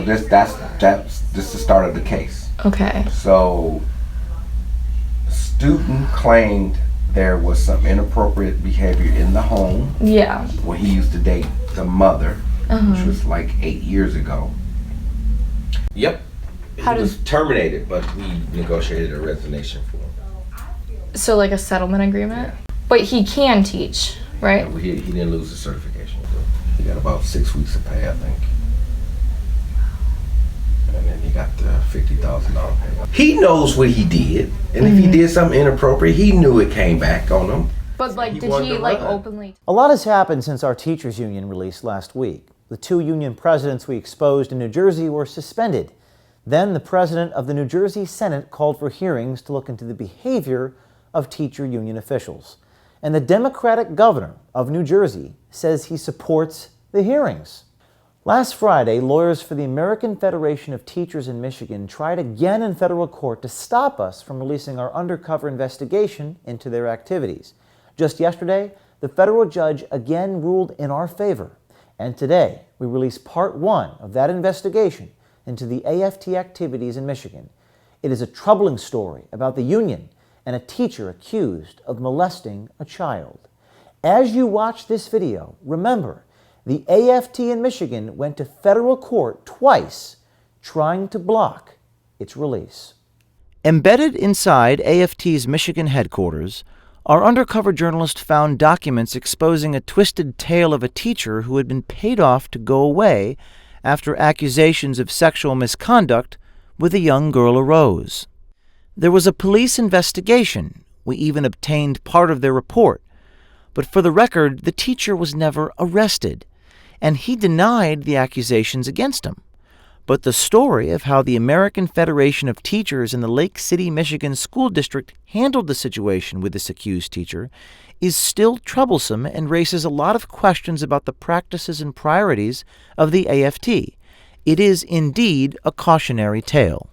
this is the start of the case. Okay. So, student claimed there was some inappropriate behavior in the home. Yeah. When he used to date the mother, which was like 8 years ago. Yep. He was terminated, but we negotiated a resignation for him. So like a settlement agreement? Yeah. But he can teach, right? Yeah, he didn't lose his certification. He got about 6 weeks of pay, I think. And then he got the $50,000 pay. He knows what he did, and if he did something inappropriate, he knew it came back on him. But like, did he like openly? A lot has happened since our teachers union release last week. The 2 union presidents we exposed in New Jersey were suspended. Then the president of the New Jersey Senate called for hearings to look into the behavior of teacher union officials. And the Democratic governor of New Jersey says he supports the hearings. Last Friday, lawyers for the American Federation of Teachers in Michigan tried again in federal court to stop us from releasing our undercover investigation into their activities. Just yesterday, the federal judge again ruled in our favor. And today, we release part 1 of that investigation into the AFT activities in Michigan. It is a troubling story about the union and a teacher accused of molesting a child. As you watch this video, remember, the AFT in Michigan went to federal court twice trying to block its release. Embedded inside AFT's Michigan headquarters, our undercover journalist found documents exposing a twisted tale of a teacher who had been paid off to go away after accusations of sexual misconduct with a young girl arose. There was a police investigation. We even obtained part of their report. But for the record, the teacher was never arrested, and he denied the accusations against him. But the story of how the American Federation of Teachers in the Lake City, Michigan School District handled the situation with this accused teacher is still troublesome and raises a lot of questions about the practices and priorities of the AFT. It is indeed a cautionary tale.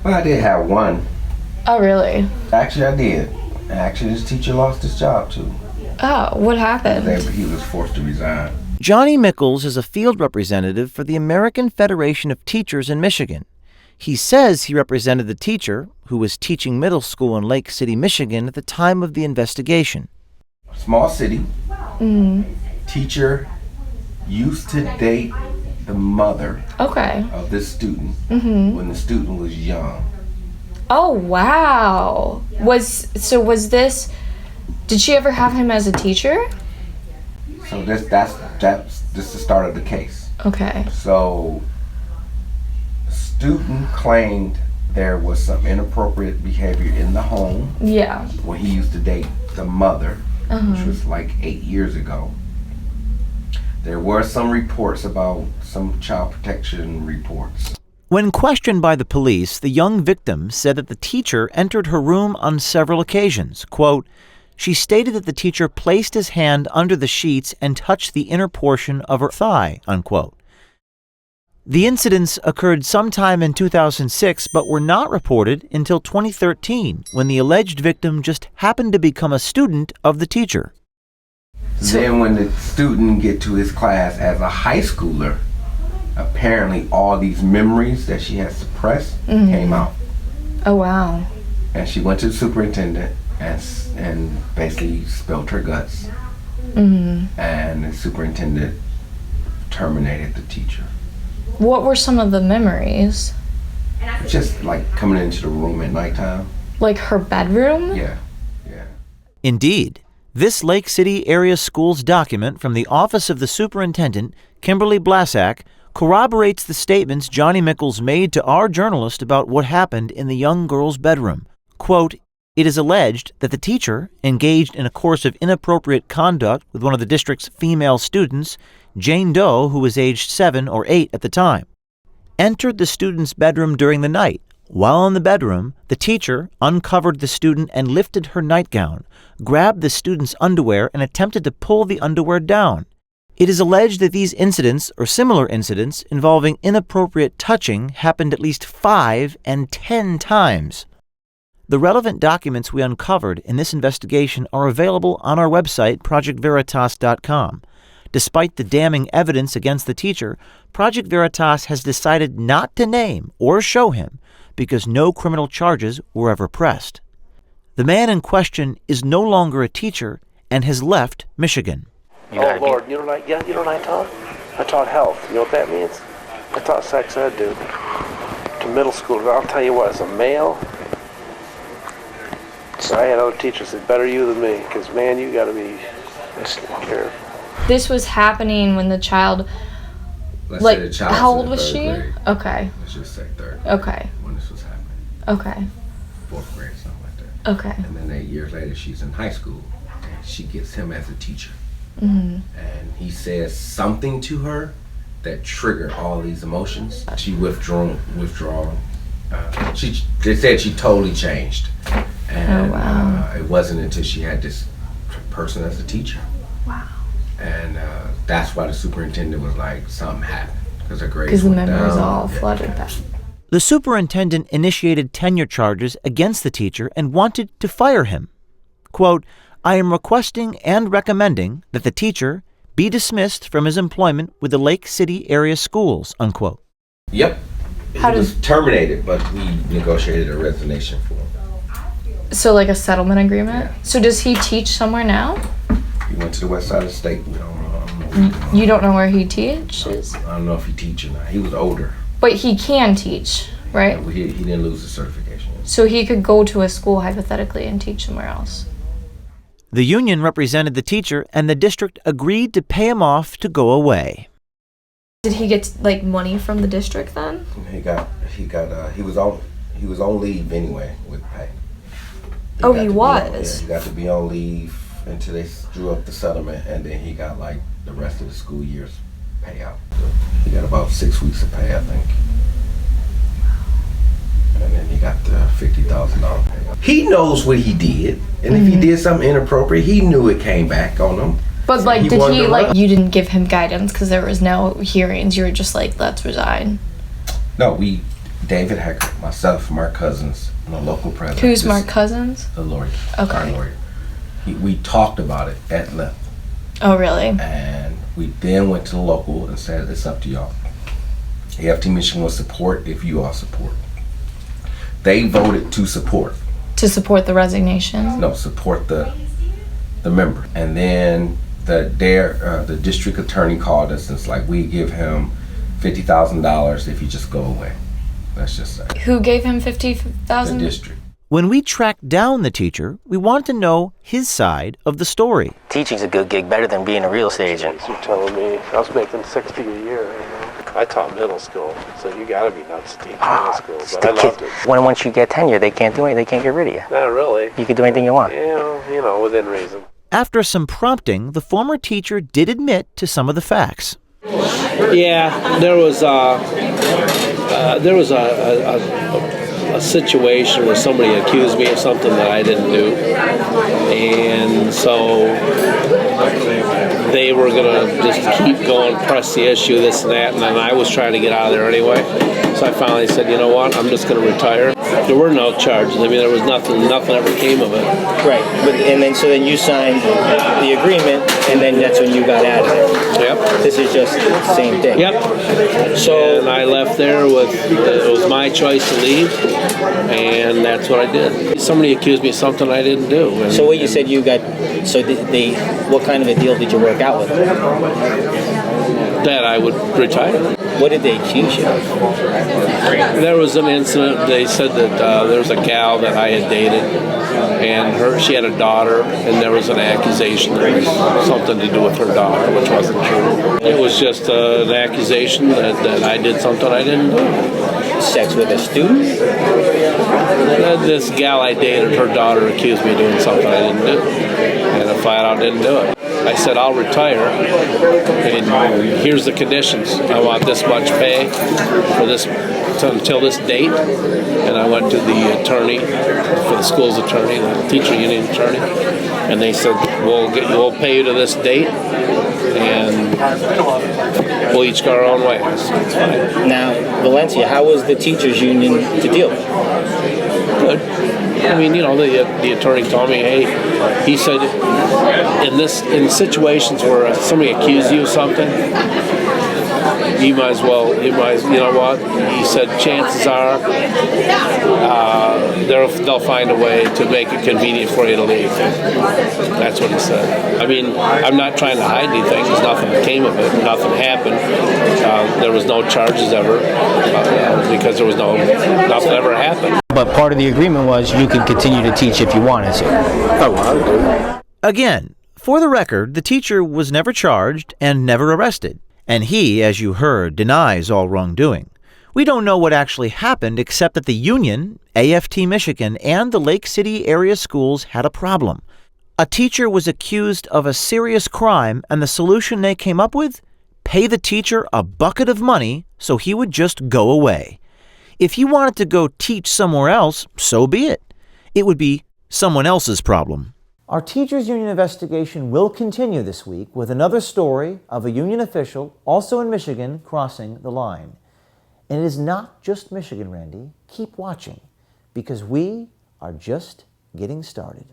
Well, I did have one. Oh, really? Actually, I did. Actually, this teacher lost his job, too. Oh, what happened? He was forced to resign. Johnny Mickles is a field representative for the American Federation of Teachers in Michigan. He says he represented the teacher, who was teaching middle school in Lake City, Michigan at the time of the investigation. Small city. Teacher used to date the mother of this student when the student was young. Oh, wow. Did she ever have him as a teacher? So this is the start of the case. Okay. So, student claimed there was some inappropriate behavior in the home. Yeah. When he used to date the mother, which was like 8 years ago. There were some reports about some child protection reports. When questioned by the police, the young victim said that the teacher entered her room on several occasions. Quote, she stated that the teacher placed his hand under the sheets and touched the inner portion of her thigh, unquote. The incidents occurred sometime in 2006, but were not reported until 2013, when the alleged victim just happened to become a student of the teacher. Then when the student get to his class as a high schooler, apparently all these memories that she had suppressed came out. Oh, wow. And she went to the superintendent and basically spilled her guts. And the superintendent terminated the teacher. What were some of the memories? Just like coming into the room at nighttime. Like her bedroom? Yeah. Indeed. This Lake City area schools document from the Office of the Superintendent, Kimberly Blasak, corroborates the statements Johnny Mickles made to our journalist about what happened in the young girl's bedroom. Quote, it is alleged that the teacher, engaged in a course of inappropriate conduct with one of the district's female students, Jane Doe, who was aged 7 or 8 at the time, entered the student's bedroom during the night. While in the bedroom, the teacher uncovered the student and lifted her nightgown, grabbed the student's underwear, and attempted to pull the underwear down. It is alleged that these incidents, or similar incidents, involving inappropriate touching happened at least 5 and 10 times. The relevant documents we uncovered in this investigation are available on our website, projectveritas.com. Despite the damning evidence against the teacher, Project Veritas has decided not to name or show him because no criminal charges were ever pressed. The man in question is no longer a teacher and has left Michigan. Oh, Lord, you know what I taught? I taught health. You know what that means? I taught sex ed, dude, to middle schoolers. I'll tell you what, as a male, I had other teachers that said, better you than me, because, man, you got to be careful. This was happening when the child, Let's say the child how old was she? Grade. Okay. Let's just say third grade. Okay. When this was happening. Okay. Fourth grade, something like that. Okay. And then 8 years later, she's in high school, and she gets him as a teacher. Mm-hmm. And he says something to her that triggered all these emotions. She withdrawn. They said she totally changed. And it wasn't until she had this person as a teacher. Wow. And that's why the superintendent was like, something happened. Because her grades Because the went memories down. all flooded back. The superintendent initiated tenure charges against the teacher and wanted to fire him. Quote, "I am requesting and recommending that the teacher be dismissed from his employment with the Lake City area schools," unquote. Yep. He was terminated, but we negotiated a resignation for him. So like a settlement agreement? Yeah. So does he teach somewhere now? He went to the west side of the state. We don't know. You don't know where he teaches? I don't know if he teaches or not. He was older. But he can teach, right? Yeah, he didn't lose his certification. So he could go to a school hypothetically and teach somewhere else. The union represented the teacher, and the district agreed to pay him off to go away. Did he get like money from the district then? He was on leave anyway with pay. He was? He got to be on leave until they drew up the settlement, and then he got like the rest of the school year's payout. He got about 6 weeks of pay, I think. And then he got the $50,000 payout. He knows what he did, and if he did something inappropriate, he knew it came back on him. But so like, you didn't give him guidance because there was no hearings. You were just like, let's resign. No, David Hecker, myself, Mark Cousins, and the local president. Who's Mark Cousins? The lawyer. Okay. Our lawyer. We talked about it at length. Oh, really? And we then went to the local and said, it's up to y'all. AFT Michigan will support if you all support. They voted to support. To support the resignation? No, support the member. And then the district attorney called us and it's like, we give him $50,000 if you just go away. Let's just say. Who gave him $50,000? The district. When we tracked down the teacher, we wanted to know his side of the story. Teaching's a good gig, better than being a real estate agent. You're telling me I was making $60 a year. I taught middle school, so you got to be nuts to teach middle school. But I loved it. Once you get tenure, they can't do anything. They can't get rid of you. Not really. You can do anything you want. Yeah, within reason. After some prompting, the former teacher did admit to some of the facts. Yeah, there was a situation where somebody accused me of something that I didn't do, and so they were gonna just keep going, press the issue, this and that, and then I was trying to get out of there anyway. So I finally said, you know what, I'm just gonna retire. There were no charges. I mean, there was nothing ever came of it. Right, and then you signed the agreement, and then that's when you got out of it. Yep. This is just the same thing. Yep. So and I left there with it was my choice to leave, and that's what I did. Somebody accused me of something I didn't do. So what you said you got? So what kind of a deal did you work out with them? That I would retire. What did they accuse you of? There was an incident. They said that there was a gal that I had dated, and she had a daughter, and there was an accusation that was something to do with her daughter, which wasn't true. It was just an accusation that I did something I didn't do. Sex with a student? This gal I dated, her daughter accused me of doing something I didn't do, and I flat out didn't do it. I said, I'll retire, and here's the conditions. I want this much pay for this until this date. And I went to the attorney, for the school's attorney, the teacher union attorney, and they said, we'll pay you to this date, and we'll each go our own way. It's fine. Now, Valencia, how was the teachers union to deal with? Good. I mean, the attorney told me, hey, he said, in situations where somebody accuses you of something, you know what? He said, chances are they'll find a way to make it convenient for you to leave. That's what he said. I mean, I'm not trying to hide anything because nothing came of it. Nothing happened. There was no charges ever because there was nothing ever happened. But part of the agreement was you could continue to teach if you wanted to. Oh, well, Again, for the record, the teacher was never charged and never arrested. And he, as you heard, denies all wrongdoing. We don't know what actually happened except that the union, AFT Michigan, and the Lake City area schools had a problem. A teacher was accused of a serious crime, and the solution they came up with? Pay the teacher a bucket of money so he would just go away. If he wanted to go teach somewhere else, so be it. It would be someone else's problem. Our teachers' union investigation will continue this week with another story of a union official, also in Michigan, crossing the line. And it is not just Michigan, Randy. Keep watching, because we are just getting started.